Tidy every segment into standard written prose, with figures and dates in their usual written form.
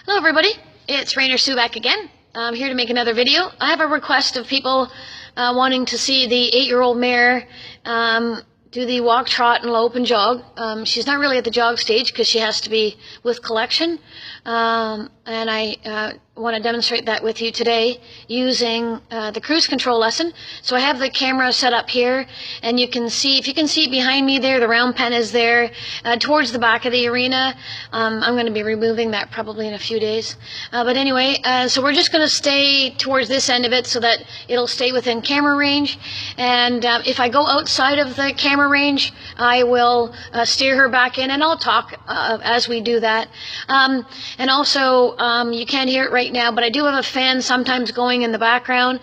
Hello everybody, it's Reinersue back again. I'm here to make another video. I have a request of people wanting to see the 8-year-old mare do the walk, trot, and lope and jog. She's not really at the jog stage because she has to be with collection. And I want to demonstrate that with you today using the cruise control lesson. So I have the camera set up here, and you can see, if you can see behind me there, the round pen is there towards the back of the arena. I'm going to be removing that probably in a few days. But anyway, so we're just going to stay towards this end of it so that it'll stay within camera range. And if I go outside of the camera range, I will steer her back in, and I'll talk as we do that. And also, you can't hear it right now, but I do have a fan sometimes going in the background,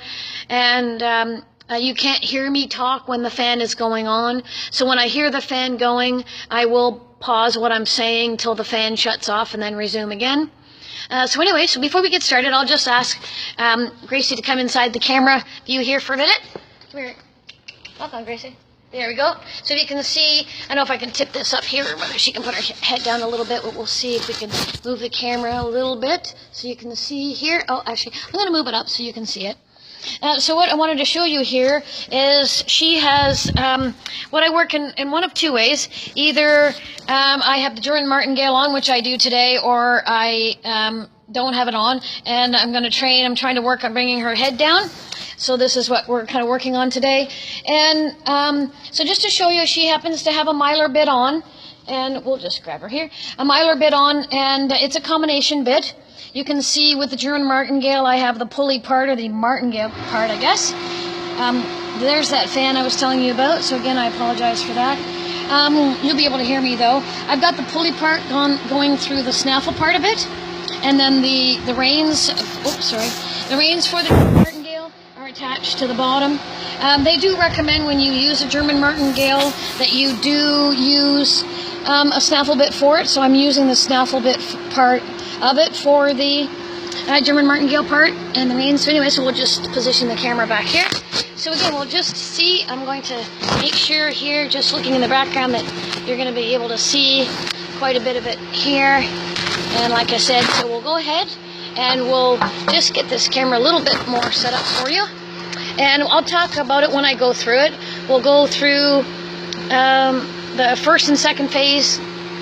and you can't hear me talk when the fan is going on. So when I hear the fan going, I will pause what I'm saying till the fan shuts off and then resume again. So anyway, so before we get started, I'll just ask Gracie to come inside the camera view here for a minute. Come here. Walk on, Gracie. There we go. So if you can see, I don't know if I can tip this up here, or whether she can put her head down a little bit, but we'll see if we can move the camera a little bit so you can see here. Oh, actually, I'm going to move it up so you can see it. So what I wanted to show you here is she has, what I work in one of two ways. Either I have the German martingale on, which I do today, or I don't have it on, and I'm trying to work on bringing her head down. So this is what we're kind of working on today. And so just to show you, she happens to have a Mylar bit on, and we'll just grab her here. A Mylar bit on, and it's a combination bit. You can see with the German martingale, I have the pulley part, or the martingale part, I guess. There's that fan I was telling you about, so again, I apologize for that. You'll be able to hear me though. I've got the pulley part going through the snaffle part of it, and then the reins, the reins for the martingale are attached to the bottom. They do recommend when you use a German martingale that you do use a snaffle bit for it, so I'm using the snaffle bit part of it for the German martingale part and the reins. So anyway, so we'll just position the camera back here. So again, we'll just see, I'm going to make sure here, just looking in the background, that you're going to be able to see quite a bit of it here. And like I said, so we'll go ahead and we'll just get this camera a little bit more set up for you. And I'll talk about it when I go through it. We'll go through the first and second phase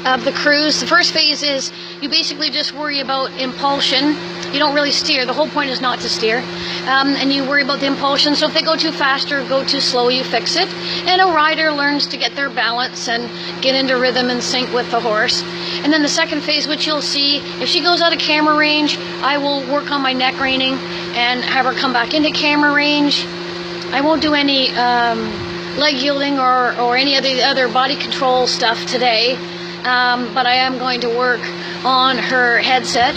of the cruise. The first phase is you basically just worry about impulsion. You don't really steer. The whole point is not to steer. And you worry about the impulsion. So if they go too fast or go too slow, you fix it. And a rider learns to get their balance and get into rhythm and sync with the horse. And then the second phase, which you'll see, if she goes out of camera range, I will work on my neck reining and have her come back into camera range. I won't do any leg yielding or any of the other body control stuff today. But I am going to work on her headset.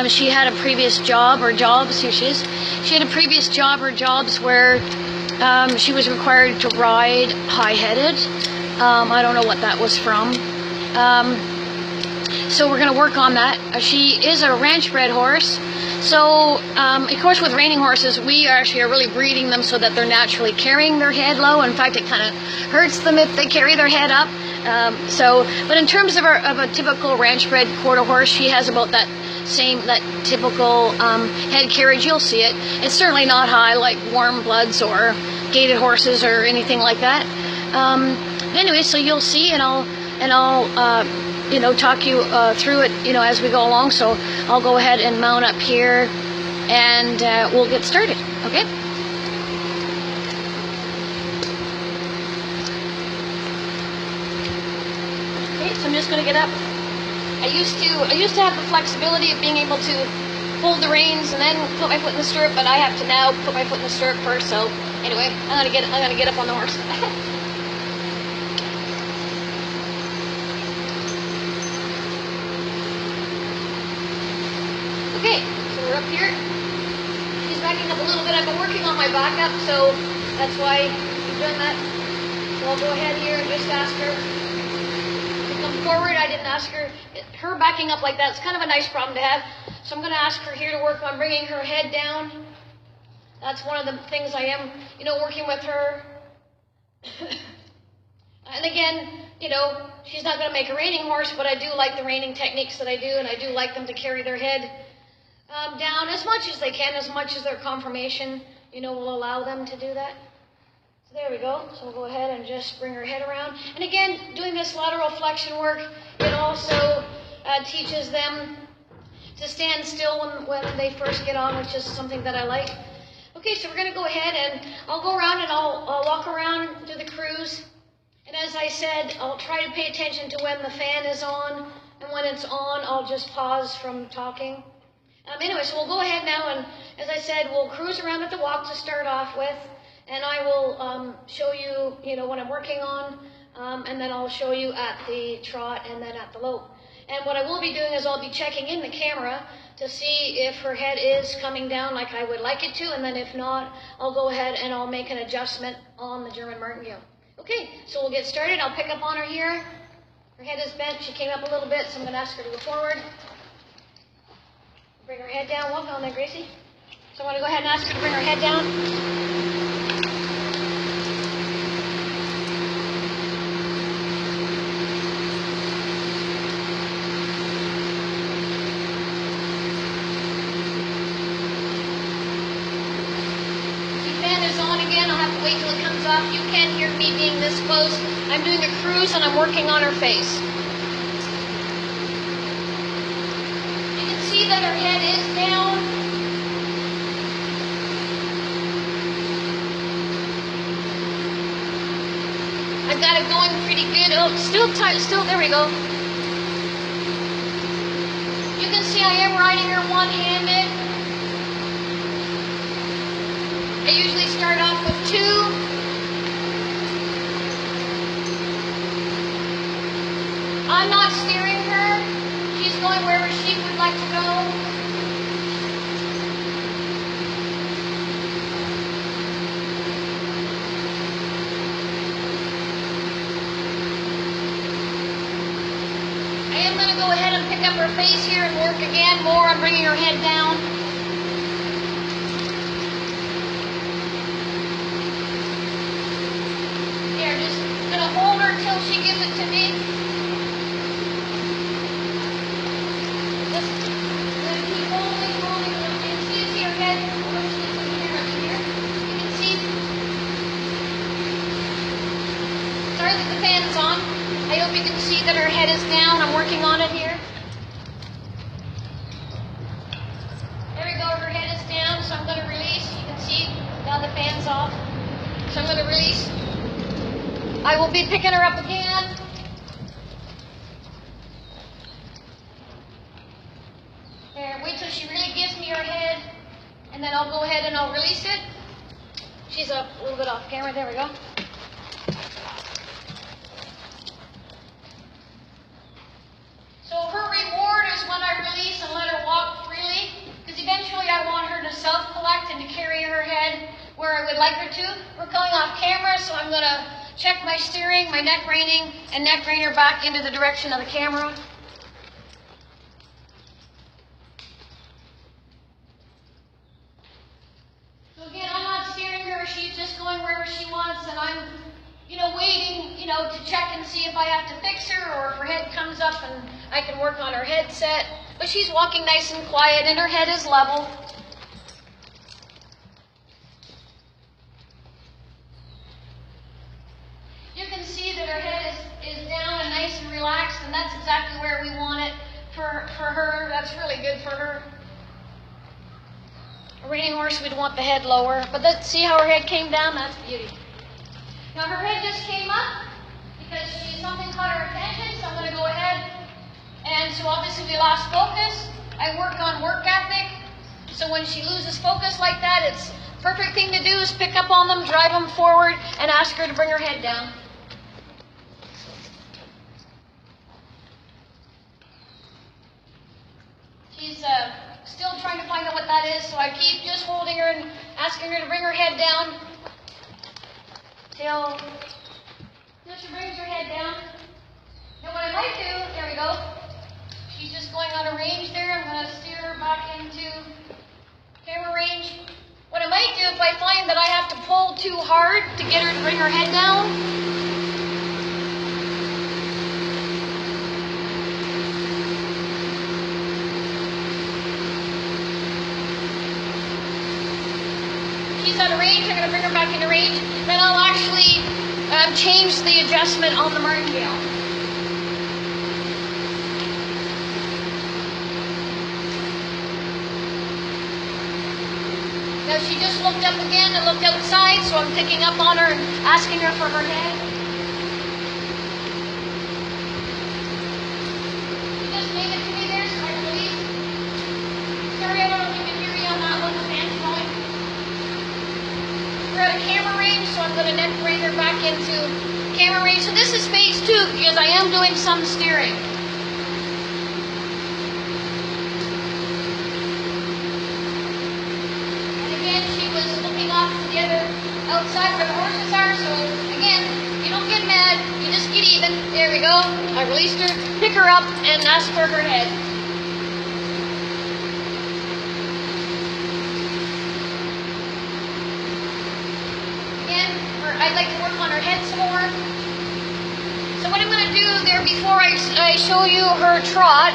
She had a previous job or jobs, here she is. She had a previous job or jobs where she was required to ride high-headed. I don't know what that was from. So we're going to work on that. She is a ranch-bred horse. So, of course, with reining horses, we actually are really breeding them so that they're naturally carrying their head low. In fact, it kind of hurts them if they carry their head up. But in terms of a typical ranch-bred quarter horse, she has about that typical head carriage. You'll see it. It's certainly not high like warm bloods or gaited horses or anything like that. But anyway, so you'll see, and I'll talk you through it, as we go along. So I'll go ahead and mount up here, and we'll get started. Okay. So I'm just going to get up. I used to have the flexibility of being able to hold the reins and then put my foot in the stirrup, but I have to now put my foot in the stirrup first. So anyway, I'm gonna get up on the horse. Okay, so we're up here. She's backing up a little bit. I've been working on my backup, so that's why we've done that. So I'll go ahead here and just ask her forward. I didn't ask her backing up like that's kind of a nice problem to have, so I'm going to ask her here to work on bringing her head down. That's one of the things I am working with her. And again, you know, she's not going to make a reining horse, but I do like the reining techniques that I do, and I do like them to carry their head down as much as they can, as much as their conformation, you know, will allow them to do that. So there we go. So we'll go ahead and just bring her head around. And again, doing this lateral flexion work, it also teaches them to stand still when they first get on, which is something that I like. Okay, so we're going to go ahead and I'll go around and I'll walk around, do the cruise. And as I said, I'll try to pay attention to when the fan is on, and when it's on, I'll just pause from talking. Anyway, so we'll go ahead now, and as I said, we'll cruise around at the walk to start off with, and I will show you, you know, what I'm working on, and then I'll show you at the trot and then at the lope. And what I will be doing is I'll be checking in the camera to see if her head is coming down like I would like it to, and then if not, I'll go ahead and I'll make an adjustment on the German martingale. Okay, so we'll get started. I'll pick up on her here. Her head is bent. She came up a little bit, so I'm going to ask her to go forward. Bring her head down. Walk on there, Gracie. So I'm going to go ahead and ask her to bring her head down. Wait till it comes off. You can't hear me being this close. I'm doing a cruise and I'm working on her face. You can see that her head is down. I've got it going pretty good. Oh, still tight, still, there we go. You can see I am riding her one-handed. I usually start off with 2. I'm not steering her. She's going wherever she would like to go. I am going to go ahead and pick up her face here and work again more on bringing her head down. Hold her till she gives it to me. Just keep holding. You can see her head. Here. You can see. Sorry that the fan is on. I hope you can see that her head is down. I'm working on it here. There we go. Her head is down, so I'm going to release. You can see now the fan's off. So I'm going to release. I will be picking her up again. There, wait till she really gives me her head, and then I'll go ahead and I'll release it. She's a little bit off camera. There we go. So her reward is when I release and let her walk freely, because eventually I want her to self-collect and to carry her head where I would like her to. We're going off camera, so I'm going to check my steering, my neck reining, and neck reiner back into the direction of the camera. So again, I'm not steering her. She's just going wherever she wants, and I'm, you know, waiting, you know, to check and see if I have to fix her or if her head comes up and I can work on her headset. But she's walking nice and quiet, and her head is level. You can see that her head is down and nice and relaxed, and that's exactly where we want it for her. That's really good for her. A reining horse, we'd want the head lower, but let's see how her head came down. That's beauty. Now her head just came up because something caught her attention, so I'm going to go ahead. And so obviously we lost focus. I work on work ethic. So when she loses focus like that, it's perfect thing to do is pick up on them, drive them forward, and ask her to bring her head down. She's still trying to find out what that is, so I keep just holding her and asking her to bring her head down till she brings her head down. Now what I might do, there we go. She's just going on a range there. I'm going to steer her back into camera range. What I might do if I find that I have to pull too hard to get her to bring her head down, she's out of range, I'm going to bring her back into range. Then I'll actually change the adjustment on the martingale. Now she just looked up again and looked outside, so I'm picking up on her and asking her for her head. She just gave it to me there, so I release. Sorry, I don't know if you can hear me on that one, the fan's going. We're out of camera range, so I'm going to neck bring her back into camera range. So this is phase 2 because I am doing some steering. Outside where the horses are, so again, you don't get mad, you just get even. There we go. I released her, pick her up, and ask for her head. Again, I'd like to work on her head some more. So what I'm going to do there before I show you her trot,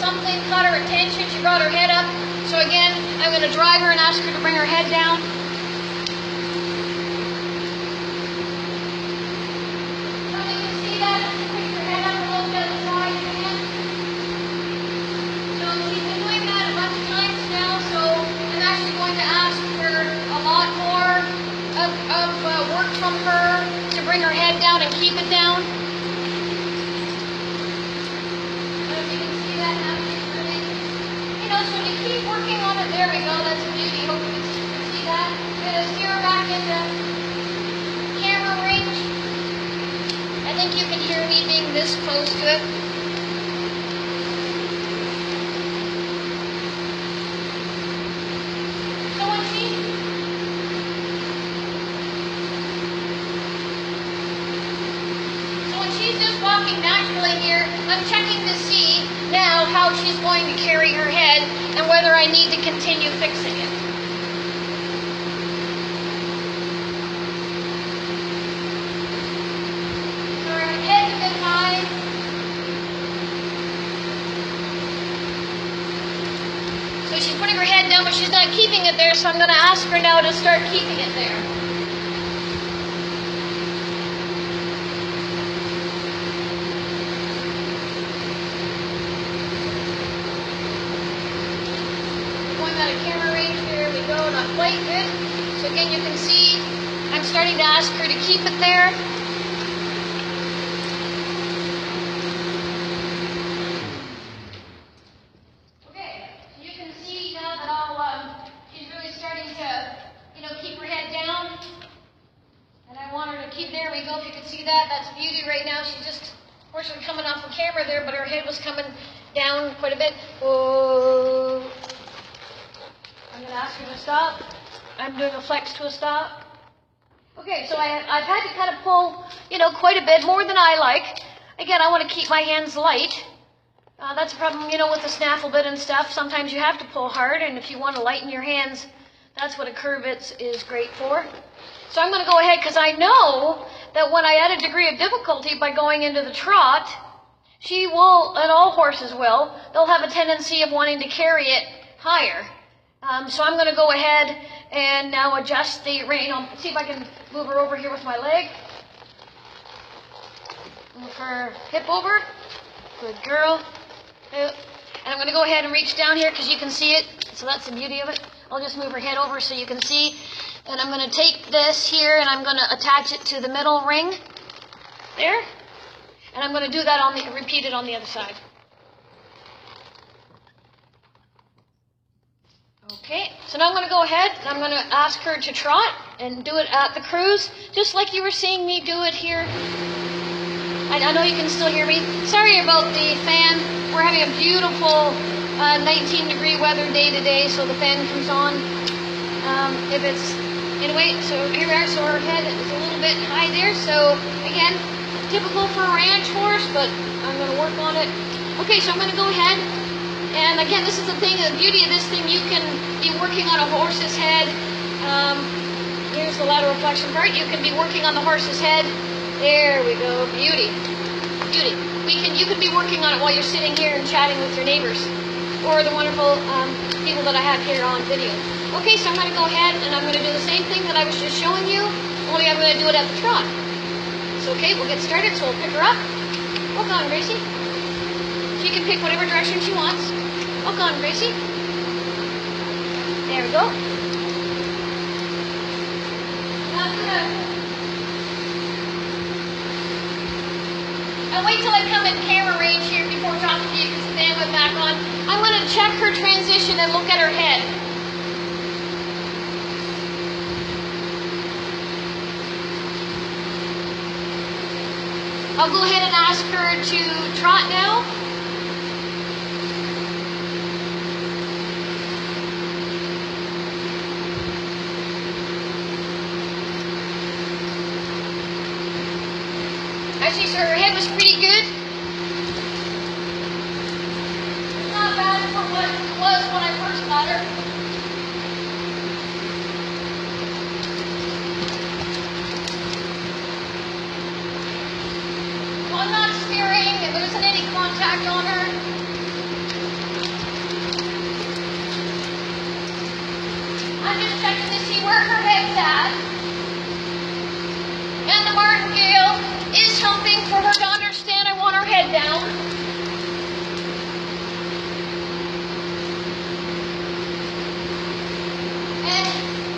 something caught her attention, she brought her head up. So again, I'm going to drive her and ask her to bring her head down. So you can see that, pick her head up a little bit on the side again. So she's been doing that a bunch of times now, so I'm actually going to ask for a lot more of work from her to bring her head down and keep it down. So you keep working on it. There we go. That's a beauty. Hope you can see that. I'm going to steer her back into camera range. I think you can hear me being this close to it. So when she's just walking naturally here, I'm checking to see now how she's going to carry her head and whether I need to continue fixing it. So her head's a bit high. So she's putting her head down, but she's not keeping it there, so I'm going to ask her now to start keeping it there. Out of camera range, there we go, not quite good. So again, you can see I'm starting to ask her to keep it there. Okay, so you can see now that she's really starting to, keep her head down. And I want her to keep, there we go, if you can see that, that's beauty right now. She's just, of course, we're coming off the camera there, but her head was coming down quite a bit. Oh. I'm going to ask her to stop. I'm doing a flex to a stop. Okay, so I've had to kind of pull, quite a bit, more than I like. Again, I want to keep my hands light. That's a problem, with the snaffle bit and stuff. Sometimes you have to pull hard, and if you want to lighten your hands, that's what a curve is great for. So I'm going to go ahead, because I know that when I add a degree of difficulty by going into the trot, she will, and all horses will, they'll have a tendency of wanting to carry it higher. So I'm going to go ahead and now adjust the rein. I'll see if I can move her over here with my leg. Move her hip over. Good girl. And I'm going to go ahead and reach down here because you can see it. So that's the beauty of it. I'll just move her head over so you can see. And I'm going to take this here and I'm going to attach it to the middle ring. There. And I'm going to do that repeat it on the other side. Okay, so now I'm going to go ahead and I'm going to ask her to trot and do it at the cruise, just like you were seeing me do it here. I know you can still hear me. Sorry about the fan. We're having a beautiful 19-degree weather day today, so the fan comes on. Anyway, so here we are. So our head is a little bit high there. So again, typical for a ranch horse, but I'm going to work on it. Okay, so I'm going to go ahead. And again, this is the thing, the beauty of this thing, you can be working on a horse's head, here's the lateral flexion part. You can be working on the horse's head. There we go. Beauty. Beauty. You can be working on it while you're sitting here and chatting with your neighbors or the wonderful people that I have here on video. Okay, so I'm going to go ahead and I'm going to do the same thing that I was just showing you, only I'm going to do it at the trot. So, okay, we'll get started. So we'll pick her up. Walk on, Gracie. She can pick whatever direction she wants. Walk on, Gracie. There we go. Now I'm going to... I'll wait till I come in camera range here before talking to you because the fan went back on. I'm going to check her transition and look at her head. I'll go ahead and ask her to trot now. Actually, so her head was pretty good. Not bad for what it was when I first got her. I'm not steering, and there isn't any contact on her. I'm just checking to see where her head's at. And the martingale is helping for her to understand I want her head down. And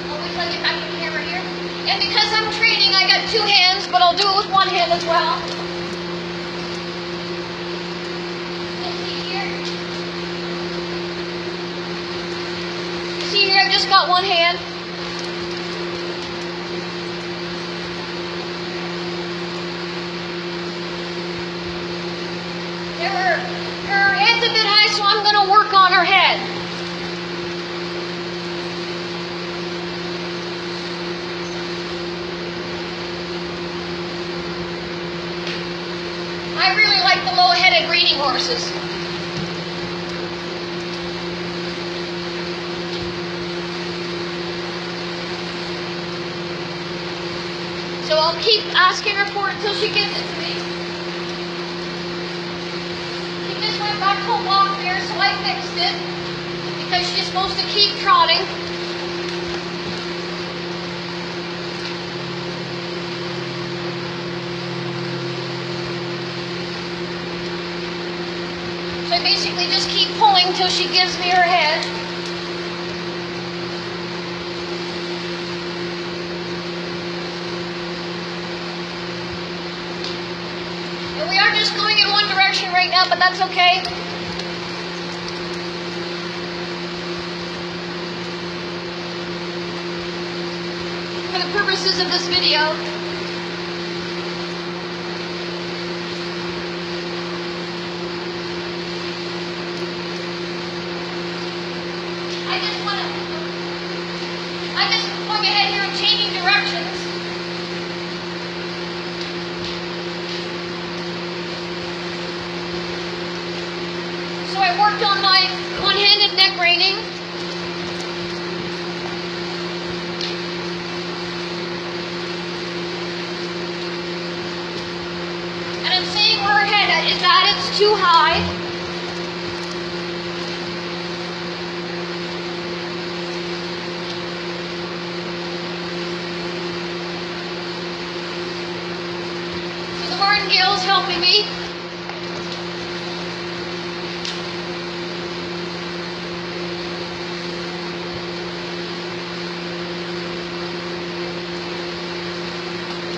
I'll wait till I get back to the camera here. And because I'm training, I got two hands, but I'll do it with one hand as well. See here, I've just got one hand. Her head's a bit high, so I'm going to work on her head. I really like the low-headed breeding horses. So I'll keep asking her for it until she gives it to me. She just went back to a walk there, so I fixed it. Because she's supposed to keep trotting. So I basically just keep pulling until she gives me her head. We are just going in one direction right now, but that's okay. For the purposes of this video. I'm just going ahead here and changing directions. So I worked on my one-handed neck reining. And I'm seeing where her head is at. It's too high. So the martingale's helping me.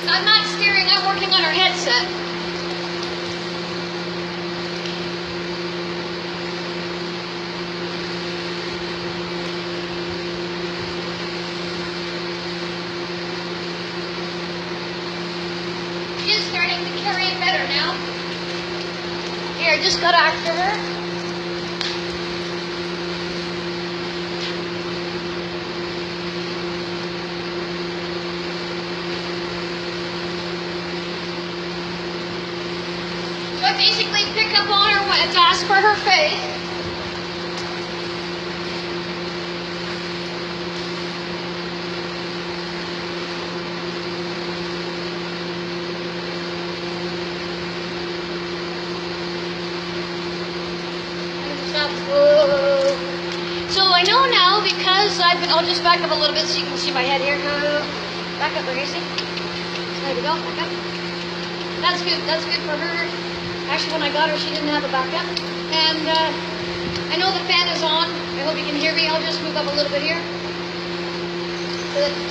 I'm not steering, I'm working on her headset. She is starting to carry it better now. Here, I just got after her. So I basically pick up on her when to ask for her face. I'll just back up a little bit so you can see my head here. Back up, Gracie. There we go. Back up. That's good. That's good for her. Actually, when I got her, she didn't have a backup. And I know the fan is on. I hope you can hear me. I'll just move up a little bit here.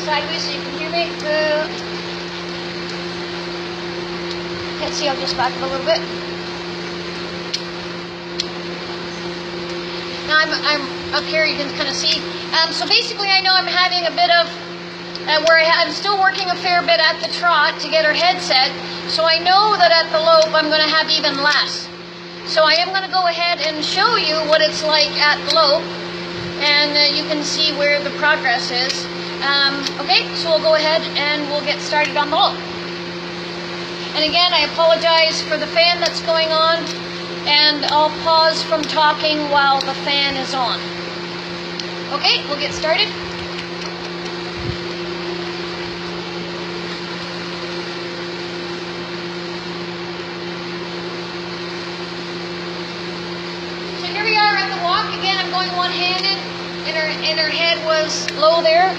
Sideways so you can hear me. Can't see. I'll just back up a little bit. Now I'm up here. You can kind of see. So basically, I know I'm having a bit of where I'm still working a fair bit at the Trot to get her head set. So I know that at the Lope I'm going to have even less. So I am going to go ahead and show you what it's like at the Lope, and you can see where the progress is. Okay, so we'll go ahead and we'll get started on the Lope. And again, I apologize for the fan that's going on, and I'll pause from talking while the fan is on. Okay, we'll get started. Again, I'm going one-handed, and her head was low there.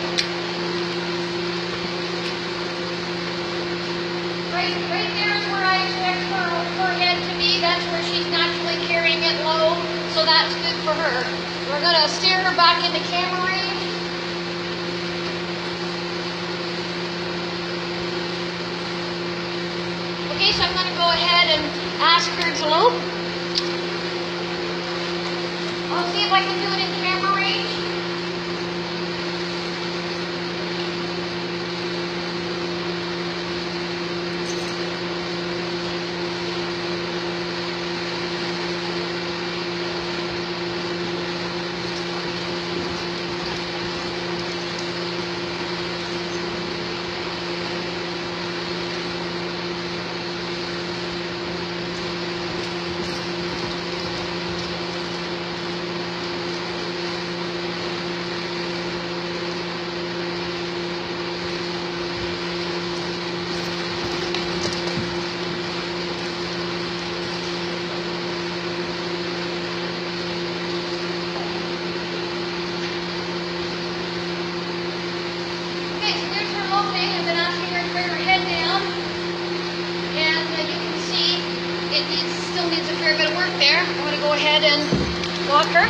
Right there is where I expect her head to be. That's where she's naturally carrying it low, so that's good for her. We're going to steer her back into camera range. Okay, so I'm going to go ahead and ask her to lope. I'll see if I can do it in camera range. I've been asking her to bring her head down, and you can see it still needs a fair bit of work there. I'm going to go ahead and walk her.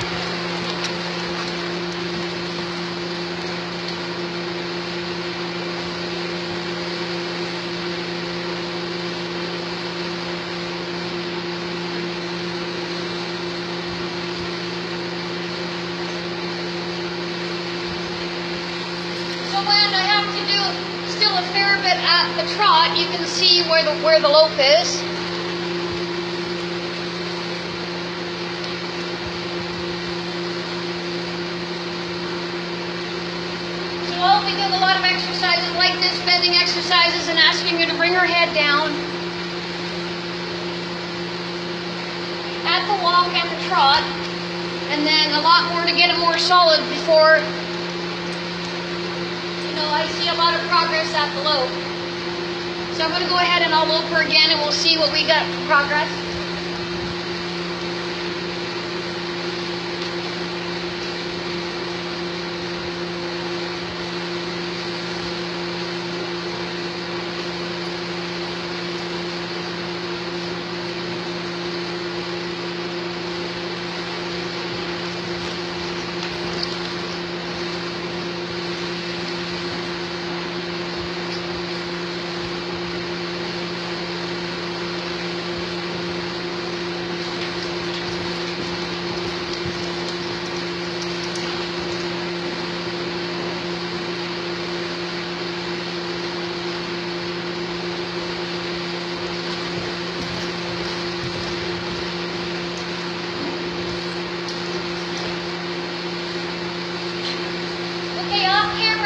A fair bit at the Trot, you can see where the Lope is. So I'll be doing a lot of exercises like this, bending exercises, and asking her to bring her head down at the walk and the Trot, and then a lot more to get it more solid before I see a lot of progress at the Lope. So I'm going to go ahead and I'll lope her again, and we'll see what we got for progress.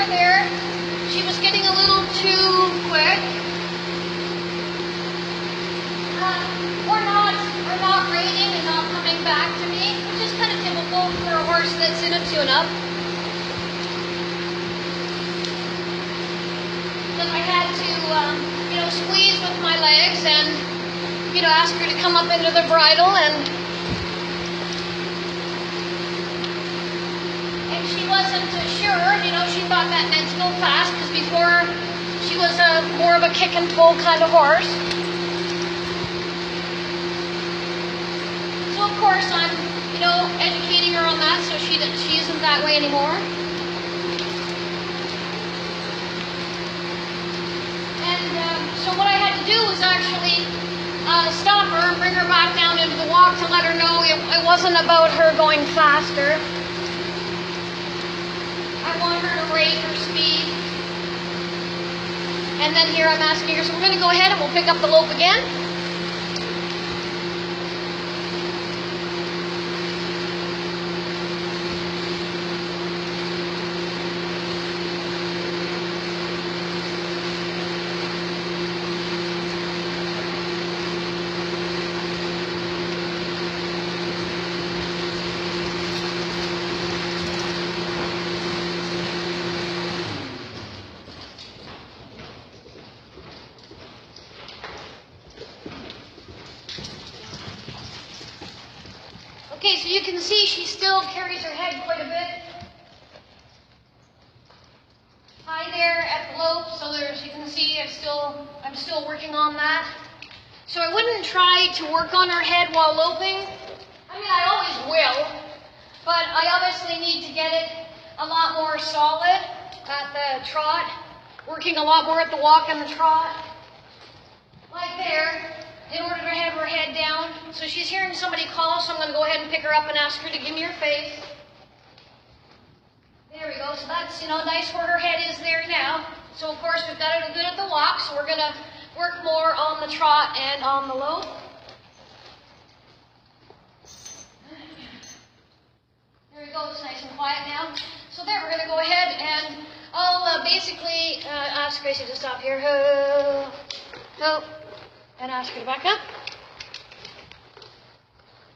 There, she was getting a little too quick, or not rating and not coming back to me, which is kind of typical for a horse that's in a tune-up. Then I had to, squeeze with my legs and, ask her to come up into the bridle, and she wasn't sure. that meant to go fast, because before she was more of a kick and pull kind of horse. So of course I'm, you know, educating her on that so she isn't that way anymore. And so what I had to do was actually stop her and bring her back down into the walk to let her know it wasn't about her going faster. I want her to rate her speed. And then here I'm asking her, so we're going to go ahead and we'll pick up the lope again. Okay, so you can see she still carries her head quite a bit. High there at the lope, so there's, you can see I'm still working on that. So I wouldn't try to work on her head while loping. I mean, I always will, but I obviously need to get it a lot more solid at the trot, working a lot more at the walk and the trot, like there, in order to have her head down. So she's hearing somebody call, so I'm going to go ahead and pick her up and ask her to give me her face. There we go. So that's, you know, nice where her head is there now. So of course we've got it good at the walk, so we're going to work more on the trot and on the lope. There we go. It's nice and quiet now. So there, we're going to go ahead and I'll basically ask Gracie to stop here. Ho, ho. And ask her to back up.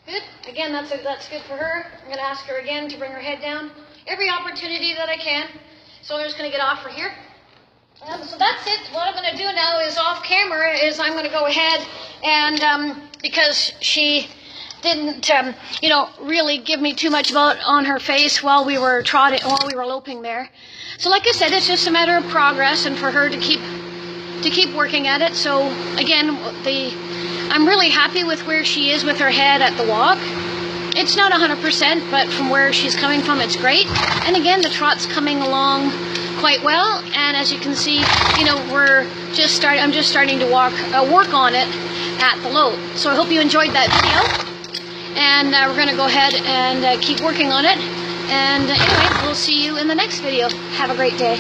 Good. Again, that's good for her. I'm going to ask her again to bring her head down. Every opportunity that I can. So I'm just going to get off her here. So that's it. What I'm going to do now is off camera is I'm going to go ahead and because she didn't you know, really give me too much on her face while we were loping there. So like I said, it's just a matter of progress and for her to keep working at it. So again, I'm really happy with where she is with her head at the walk. It's not 100%, but from where she's coming from, it's great. And again, the trot's coming along quite well. And as you can see, you know, I'm just starting to work on it at the lope. So I hope you enjoyed that video. And we're going to go ahead and keep working on it. And anyway, we'll see you in the next video. Have a great day.